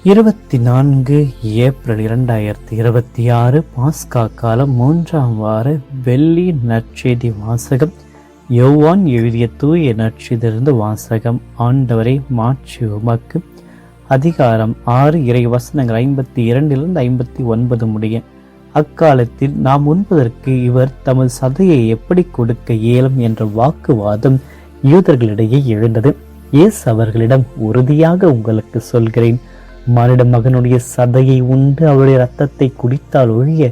24 April 2026 பாஸ்கா காலம் 3ஆம் வார வெள்ளி நற்செய்தி வாசகம். யோவான் எழுதிய தூய நற்செய்தியிலிருந்து வாசகம். ஆண்டவரை மாட்சி உமக்கு. அதிகாரம் 6 இறை வசனங்கள் 52 59 முடிய. அக்காலத்தில் நாம் உண்பதற்கு இவர் தமது சதையை எப்படி கொடுக்க இயலும் என்ற வாக்குவாதம் யூதர்களிடையே எழுந்தது. இயேசு அவர்களிடம், உறுதியாக உங்களுக்கு சொல்கிறேன், மனித மகனுடைய சதையை உண்டு அவருடைய இரத்தத்தை குடித்தால் ஒழிய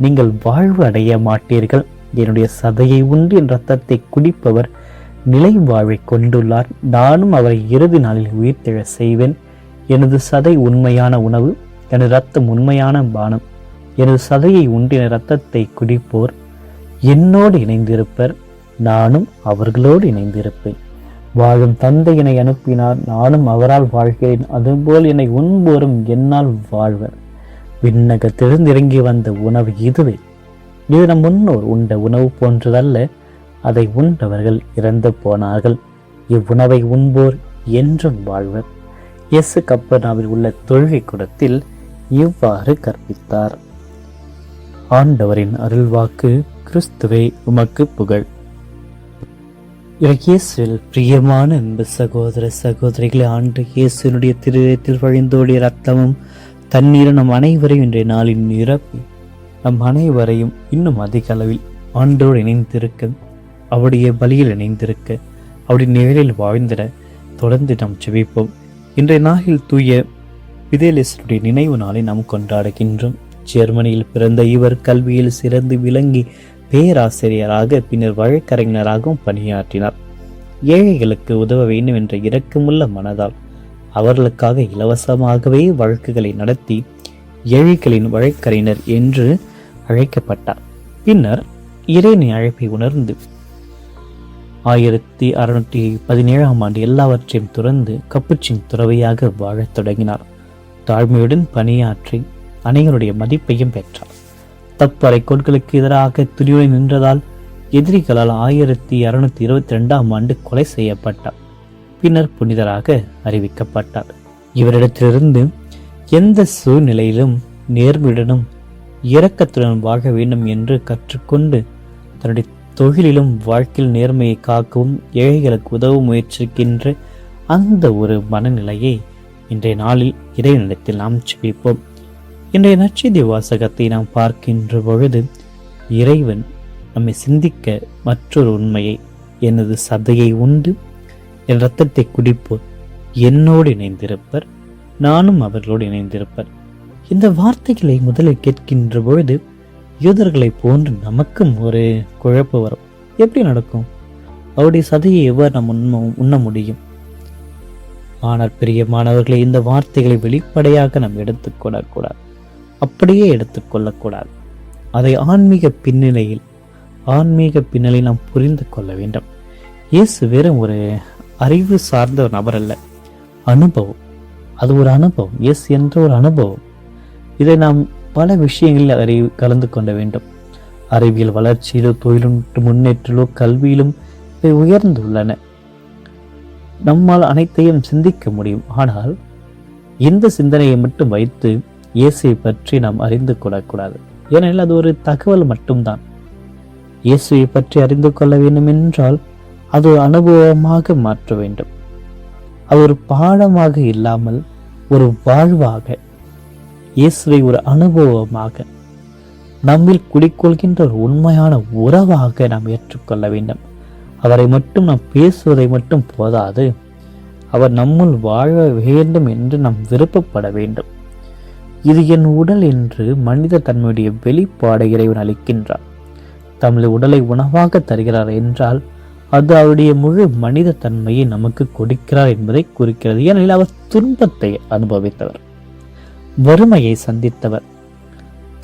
நீங்கள் வாழ்வு அடைய மாட்டீர்கள். என்னுடைய சதையை உண்டு என் இரத்தத்தை குடிப்பவர் நிலை வாழ்வை கொண்டுள்ளார். நானும் அவரை இறுதி நாளில் உயிர்த்தெழ செய்வேன். எனது சதை உண்மையான உணவு, எனது இரத்தம் உண்மையான பானம். எனது சதையை உண்டு என் இரத்தத்தை குடிப்போர் என்னோடு இணைந்திருப்பர், நானும் அவர்களோடு இணைந்திருப்பேன். வாழும் தந்தை என்னை அனுப்பினார், நானும் அவரால் வாழ்கிறேன். அதுபோல் என்னை உண்போரும் என்னால் வாழ்வர். விண்ணகத்திலிருந்து இறங்கி வந்த உணவு இதுவே. இது நம் முன்னோர் உண்ட உணவு போன்றதல்ல. அதை உண்டவர்கள் இறந்து போனார்கள். இவ்வுணவை உண்போர் என்றும் வாழ்வர். இயேசு கப்பர்நாவில் உள்ள தொழுகை கூடத்தில் இவ்வாறு கற்பித்தார். ஆண்டவரின் அருள்வாக்கு. கிறிஸ்துவே உமக்கு புகழ். இயேசுவில் பிரியமான அன்பு சகோதர சகோதரிகளை, ஆண்டு இயேசுனுடைய திருத்தில் வழிந்தோடிய ரத்தமும் தண்ணீரும் நம் அனைவரையும் இன்றைய நாளின் நிரப்பி நம் அனைவரையும் இன்னும் அதிக அளவில் ஆண்டோடு இணைந்திருக்க, அவருடைய பலியில் இணைந்திருக்க, அவருடைய நிழலில் வாழ்ந்திட தொடர்ந்து நாம் ஜெபிப்போம். இன்றைய நாளில் தூய பிதேலேசனுடைய நினைவு நாளை நாம் கொண்டாடுகின்றோம். ஜெர்மனியில் பிறந்த இவர் கல்வியில் சிறந்து விளங்கி பேராசிரியராக பின்னர் வழக்கறிஞராகவும் பணியாற்றினார். ஏழைகளுக்கு உதவ வேண்டும் என்ற இரக்கமுள்ள மனதால் அவர்களுக்காக இலவசமாகவே வழக்குகளை நடத்தி ஏழைகளின் வழக்கறிஞர் என்று அழைக்கப்பட்டார். பின்னர் இறைவனின் அழைப்பை உணர்ந்து 1617ஆம் ஆண்டு எல்லாவற்றையும் துறந்து கப்புச்சின் துறவியாக வாழத் தொடங்கினார். தாழ்மையுடன் பணியாற்றி அனைவருடைய மதிப்பையும் பெற்றார். தப்பறை கோட்களுக்கு எதிராக துணிவுடன் நின்றதால் எதிரிகளால் 1622ஆம் ஆண்டு கொலை செய்யப்பட்டார். பின்னர் புனிதராக அறிவிக்கப்பட்டார். இவரிடத்திலிருந்து எந்த சூழ்நிலையிலும் நேர்மையுடனும் இரக்கத்துடன் வாழ வேண்டும் என்று கற்றுக்கொண்டு தன்னுடைய தொழிலிலும் வாழ்க்கையில் நேர்மையை காக்கவும் ஏழைகளுக்கு உதவ முயற்சிக்கின்ற அந்த ஒரு மனநிலையை இன்றைய நாளில் இறைவனிடத்தில் நாம் ஜெபிப்போம். இன்றைய நற்செய்தி வாசகத்தை நாம் பார்க்கின்ற பொழுது இறைவன் நம்மை சிந்திக்க மற்றொரு உண்மையை, எனது சதையை உண்டு என் இரத்தத்தை குடிப்போர் என்னோடு இணைந்திருப்பர், நானும் அவர்களோடு இணைந்திருப்பர். இந்த வார்த்தைகளை முதலில் கேட்கின்ற பொழுது யூதர்களை போன்று நமக்கும் ஒரு குழப்பம் வரும். எப்படி நடக்கும்? அவருடைய சதையை எவ்வாறு நாம் உண்ண முடியும்? ஆனால் பிரியமானவர்களை, இந்த வார்த்தைகளை வெளிப்படையாக நாம் எடுத்துக்கொள்ளக்கூடாது, அப்படியே எடுத்துக்கொள்ளக்கூடாது. அதை ஆன்மீக பின்னணியில் நாம் புரிந்து கொள்ள வேண்டும். இயேசு வெறும் ஒரு அறிவு சார்ந்த ஒரு நபர் அல்ல, அனுபவம். அது ஒரு அனுபவம். இயேசு என்ற ஒரு அனுபவம். இதை நாம் பல விஷயங்களில் கலந்து கொள்ள வேண்டும். அறிவியல் வளர்ச்சியிலோ, தொழில்நுட்ப முன்னேற்றிலோ, கல்வியிலும் இவை உயர்ந்துள்ளன. நம்மால் அனைத்தையும் சிந்திக்க முடியும். ஆனால் இந்த சிந்தனையை மட்டும் வைத்து இயேசுவை பற்றி நாம் அறிந்து கொள்ளக்கூடாது. ஏனெனில் அது ஒரு தகவல் மட்டும்தான். இயேசுவை பற்றி அறிந்து கொள்ள வேண்டும் என்றால் அது ஒரு அனுபவமாக மாற்ற வேண்டும். அது ஒரு பாடமாக இல்லாமல் ஒரு வாழ்வாக, இயேசுவை ஒரு அனுபவமாக, நம்மில் குடிக்கொள்கின்ற ஒரு உண்மையான உறவாக நாம் ஏற்றுக்கொள்ள வேண்டும். அவரை மட்டும் நாம் பேசுவதை மட்டும் போதாது, அவர் நம்முள் வாழ வேண்டும் என்று நாம் விருப்பப்பட வேண்டும். இது என் உடல் என்று மனித தன்மையுடைய வெளிப்பாடை இறைவன் அளிக்கின்றார். தமது உடலை உணவாக தருகிறார் என்றால் அது அவருடைய முழு மனித தன்மையை நமக்கு கொடுக்கிறார் என்பதை குறிக்கிறது. ஏனெனில் அவர் துன்பத்தை அனுபவித்தவர், வறுமையை சந்தித்தவர்,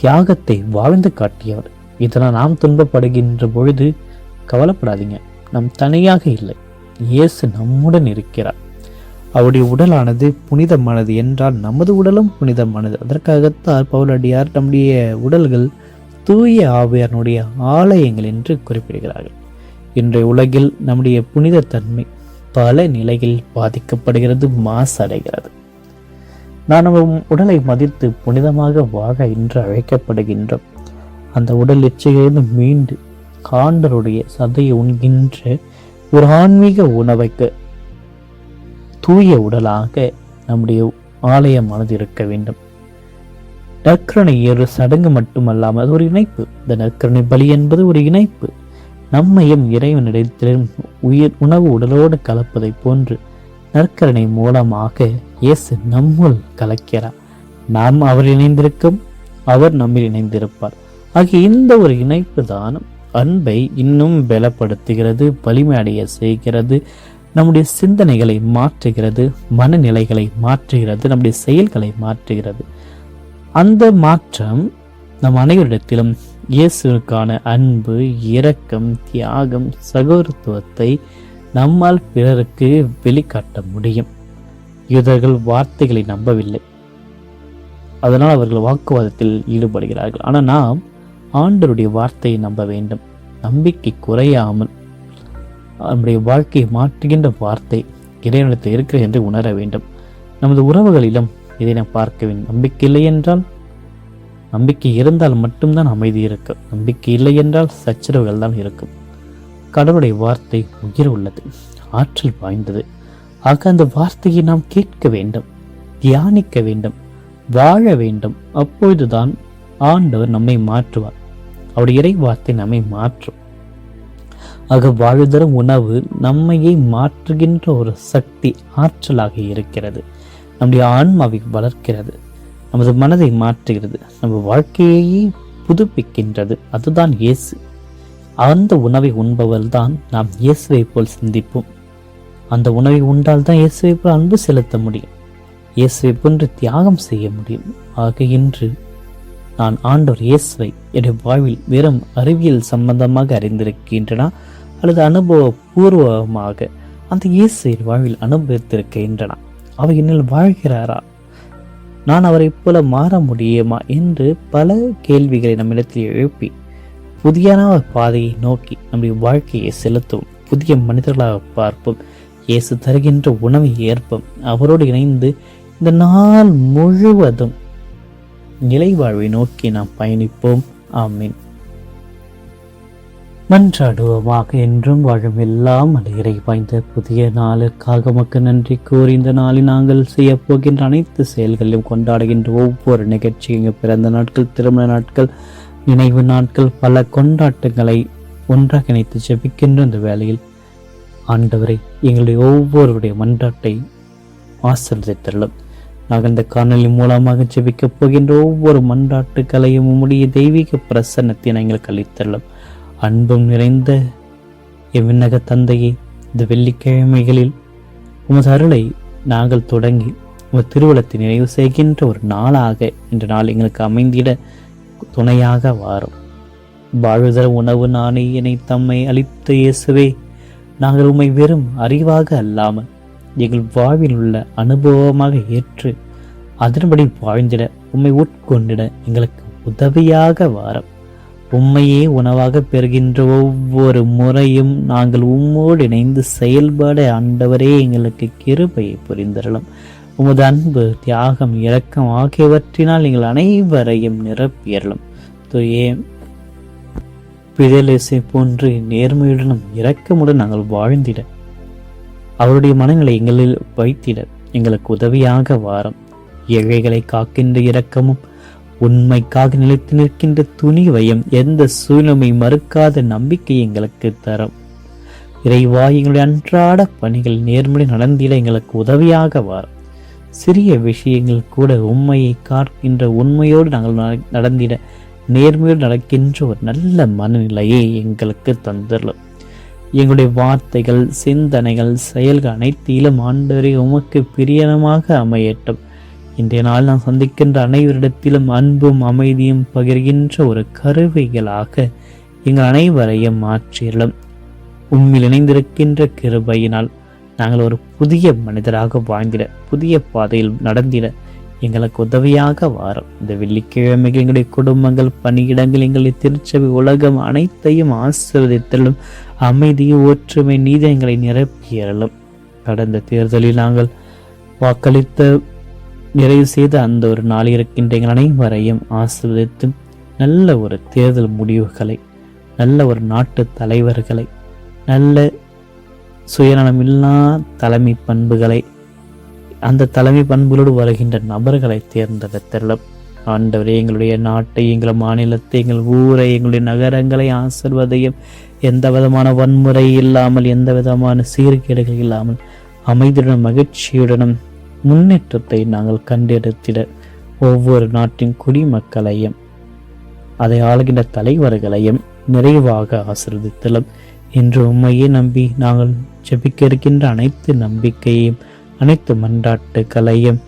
தியாகத்தை வாழ்ந்து காட்டியவர். இதனால் நாம் துன்பப்படுகின்ற பொழுது கவலைப்படாதீங்க, நாம் தனியாக இல்லை, இயேசு நம்முடன் இருக்கிறார். அவருடைய உடலானது புனிதமானது என்றால் நமது உடலும் புனிதமானது. அதற்காகத்தான் பவுலடியார் நம்முடைய உடல்கள் தூய ஆவியானுடைய ஆலயங்கள் என்று குறிப்பிடுகிறார்கள். இன்றைய உலகில் நம்முடைய புனித தன்மை பல நிலைகளில் பாதிக்கப்படுகிறது, மாசடைகிறது. நாம் நம்ம உடலை மதித்து புனிதமாக வாழ இன்று அழைக்கப்படுகின்றோம். அந்த உடல் எச்சையிலிருந்து மீண்டு காண்டருடைய சதையை உண்கின்ற ஒரு ஆன்மீக உணவைக்கு தூய உடலாக நம்முடைய ஆலயமானது இருக்க வேண்டும். நற்கருணை ஒரு சடங்கு மட்டுமல்லாமல் அது ஒரு இணைப்பு. இந்த நற்கருணை பலி என்பது ஒரு இணைப்பு. நம்மையும் இறைவனிடத்திலும் உணவு உடலோடு கலப்பதை போன்று நற்கருணை மூலமாக இயேசு நம்முள் கலக்கிறார். நாம் அவர் இணைந்திருக்கும், அவர் நம்மில் இணைந்திருப்பார். ஆகிய இந்த ஒரு இணைப்பு தான் அன்பை இன்னும் பலப்படுத்துகிறது, வலிமையடைய செய்கிறது, நம்முடைய சிந்தனைகளை மாற்றுகிறது, மனநிலைகளை மாற்றுகிறது, நம்முடைய செயல்களை மாற்றுகிறது. அந்த மாற்றம் நம் அனைவரிடத்திலும் இயேசுக்கான அன்பு, இரக்கம், தியாகம், சகோதரத்துவத்தை நம்மால் பிறருக்கு வெளிக்காட்ட முடியும். யூதர்கள் வார்த்தைகளை நம்பவில்லை, அதனால் அவர்கள் வாக்குவாதத்தில் ஈடுபடுகிறார்கள். ஆனால் நாம் ஆண்டவருடைய வார்த்தையை நம்ப வேண்டும். நம்பிக்கை குறையாமல் நம்முடைய வாழ்க்கையை மாற்றுகின்ற வார்த்தை இறைவனத்தில் இருக்கிறது என்று உணர வேண்டும். நமது உறவுகளிலும் இதை நாம் பார்க்க வேண்டும். நம்பிக்கை இல்லை என்றால், நம்பிக்கை இருந்தால் மட்டும்தான் அமைதி இருக்கும். நம்பிக்கை இல்லை என்றால் சச்சரவுகள் தான் இருக்கும். கடவுளுடைய வார்த்தை உயிர் உள்ளது, ஆற்றல் வாய்ந்தது. ஆக அந்த வார்த்தையை நாம் கேட்க வேண்டும், தியானிக்க வேண்டும், வாழ வேண்டும். அப்பொழுதுதான் ஆண்டவர் நம்மை மாற்றுவார். அவருடைய இறை வார்த்தை நம்மை மாற்றும். ஆக வாழ்தரும் உணவு நம்மையை மாற்றுகின்ற ஒரு சக்தி, ஆற்றலாக இருக்கிறது. நம்முடைய ஆன்மாவை வளர்க்கிறது, நமது மனதை மாற்றுகிறது, நம்ம வாழ்க்கையை புதுப்பிக்கின்றது. அதுதான் இயேசு. அந்த உணவை உண்பவள் தான் நாம் இயேசுவை போல் சிந்திப்போம். அந்த உணவை உண்டால் தான் இயேசுவை போல் அன்பு செலுத்த முடியும், இயேசுவை போன்று தியாகம் செய்ய முடியும். ஆக இன்று நான் ஆண்டவர் இயேசுவை என்னுடைய வாழ்வில் வெறும் அறிவியல் சம்பந்தமாக அறிந்திருக்கின்றன அல்லது அனுபவ பூர்வமாக அந்த இயேசுவை வாழ்வில் அனுபவித்திருக்கின்றன? அவர் என்னில் வாழ்கிறாரா? நான் அவரை போல மாற முடியுமா என்று பல கேள்விகளை நம்மிடத்தில் எழுப்பி புதிய பாதையை நோக்கி நம்முடைய வாழ்க்கையை செலுத்துவோம். புதிய மனிதர்களாக பார்ப்போம். இயேசு தருகின்ற உணவை ஏற்போம். அவரோடு இணைந்து இந்த நாள் முழுவதும் நிலை வாழ்வை நோக்கி நாம் பயணிப்போம். ஆமீன். மன்றாடுவோமாக. என்றும் வாழும் எல்லாம் இறை வாய்ந்த புதிய நாளுக்காக மக்கு நன்றி கூறி இந்த நாளில் நாங்கள் செய்ய போகின்ற அனைத்து செயல்களையும் கொண்டாடுகின்ற ஒவ்வொரு நிகழ்ச்சியும், பிறந்த நாட்கள், திருமண நாட்கள், நினைவு நாட்கள், பல கொண்டாட்டங்களை ஒன்றாக இணைத்து ஜெபிக்கின்ற இந்த வேளையில் ஆண்டவரை எங்களுடைய ஒவ்வொருடைய மன்றாட்டை ஆசீர்வதித்தருளும். நாங்கள் இந்த காணொலி மூலமாக ஜெபிக்கப் போகின்ற ஒவ்வொரு மன்றாட்டுகளையும் உம்முடைய தெய்வீக பிரசன்னத்தை நாங்கள் அளித்தருளும். அன்பும் நிறைந்த எவ்விண்ணக தந்தையே, இந்த வெள்ளிக்கிழமைகளில் உமது அருளை நாங்கள் தொடங்கி உமது திருவுளத்தை நிறைவு செய்கின்ற ஒரு நாளாக இன்ற நாள் எங்களுக்கு அமைந்திட துணையாக வாரும். வாழ்தர உணவு நானே என்னை தம்மை அளித்த இயேசுவே, நாங்கள் உம்மை வெறும் அறிவாக அல்லாமல் எங்கள் வாழ்வில் உள்ள அனுபவமாக ஏற்று அதன்படி வாழ்ந்திட, உம்மை உட்கொண்டிட எங்களுக்கு உதவியாக வாரம். உம்மையே உணவாக பெறுகின்ற ஒவ்வொரு முறையும் நாங்கள் உம்மோடு இணைந்து செயல்பட ஆண்டவரே எங்களுக்கு கிருபையை புரிந்தரலாம். உமது அன்பு, தியாகம், இரக்கம் ஆகியவற்றினால் எங்கள் அனைவரையும் நிரப்பியறலும். தூயே பிதலேசை போன்று நேர்மையுடனும் இரக்கமுடன் நாங்கள் வாழ்ந்திட, அவருடைய மனநிலை எங்களில் வைத்திட எங்களுக்கு உதவியாக வாரம். ஏழைகளை காக்கின்ற இரக்கமும் உண்மைக்காக நிலைத்து நிற்கின்ற துணிவையும் எந்த சூழ்நிலை மறுக்காத நம்பிக்கை எங்களுக்கு தரும். இறைவா, எங்களுடைய அன்றாட பணிகள் நேர்மறை நடந்திட எங்களுக்கு உதவியாக வாரும். சிறிய விஷயங்கள் கூட உண்மையை காக்கின்ற உண்மையோடு நாங்கள் நடந்திட நேர்மையோடு நடக்கின்ற ஒரு நல்ல மனநிலையை எங்களுக்கு தந்துள்ளோம். எங்களுடைய வார்த்தைகள், சிந்தனைகள், செயல்கள் அனைத்திலும் ஆண்டவரே உமக்கு பிரியனமாக அமையட்டும். இன்றைய நாள் நாம் சந்திக்கின்ற அனைவரிடத்திலும் அன்பும் அமைதியும் பகிர்கின்ற ஒரு கருவிகளாக எங்கள் அனைவரையும் மாற்றியலும். உண்மையில் இணைந்திருக்கின்ற கிருபையினால் நாங்கள் ஒரு புதிய மனிதராக வாழ்ந்திட, புதிய பாதையில் நடந்திட எங்களுக்கு உதவியாக வாரம். இந்த வெள்ளிக்கிழமைகள் எங்களுடைய குடும்பங்கள், பணியிடங்கள், எங்களுடைய திருச்சபை, உலகம் அனைத்தையும் ஆசீர்வதித்தலும். அமைதி, ஒற்றுமை, நீதி எங்களை நிரப்பியறலும். கடந்த தேர்தலில் நாங்கள் வாக்களித்த நிறைவு செய்த அந்த ஒரு நாள் இருக்கின்ற எங்கள் அனைவரையும் ஆசீர்வதித்து நல்ல ஒரு தேர்தல் முடிவுகளை, நல்ல ஒரு நாட்டு தலைவர்களை, நல்ல சுயநலமில்லா தலைமை பண்புகளை, அந்த தலைமை பண்புகளோடு வருகின்ற நபர்களை தேர்ந்தெடுத்தருளும். ஆண்டவரே, எங்களுடைய நாட்டை, எங்கள் மாநிலத்தை, எங்கள் ஊரை, எங்களுடைய நகரங்களை ஆசிர்வதையும் எந்த விதமான வன்முறை இல்லாமல், எந்த விதமான சீர்கேடுகள் இல்லாமல் அமைதியுடன் மகிழ்ச்சியுடனும் முன்னேற்றத்தை நாங்கள் கண்டெடுத்திட ஒவ்வொரு நாட்டின் குடிமக்களையும் அதை ஆளுகின்ற தலைவர்களையும் நிறைவாக ஆசீர்வதித்தலும். இன்று உண்மையை நம்பி நாங்கள் ஜெபிக்க இருக்கின்ற அனைத்து நம்பிக்கையையும், அனைத்து மன்றாட்டுகளையும்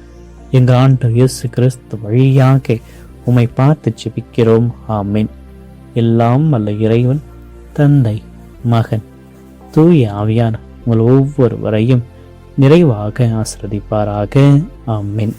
எங்கள் ஆண்டவர் இயேசு கிறிஸ்து வழியாக உம்மை பார்த்து ஜெபிக்கிறோம். ஆமீன். எல்லாம் வல்ல இறைவன், தந்தை, மகன், தூய ஆவியார் உங்கள் ஒவ்வொருவரையும் நிறைவாக ஆசீர்வதிப்பாராக. ஆமீன்.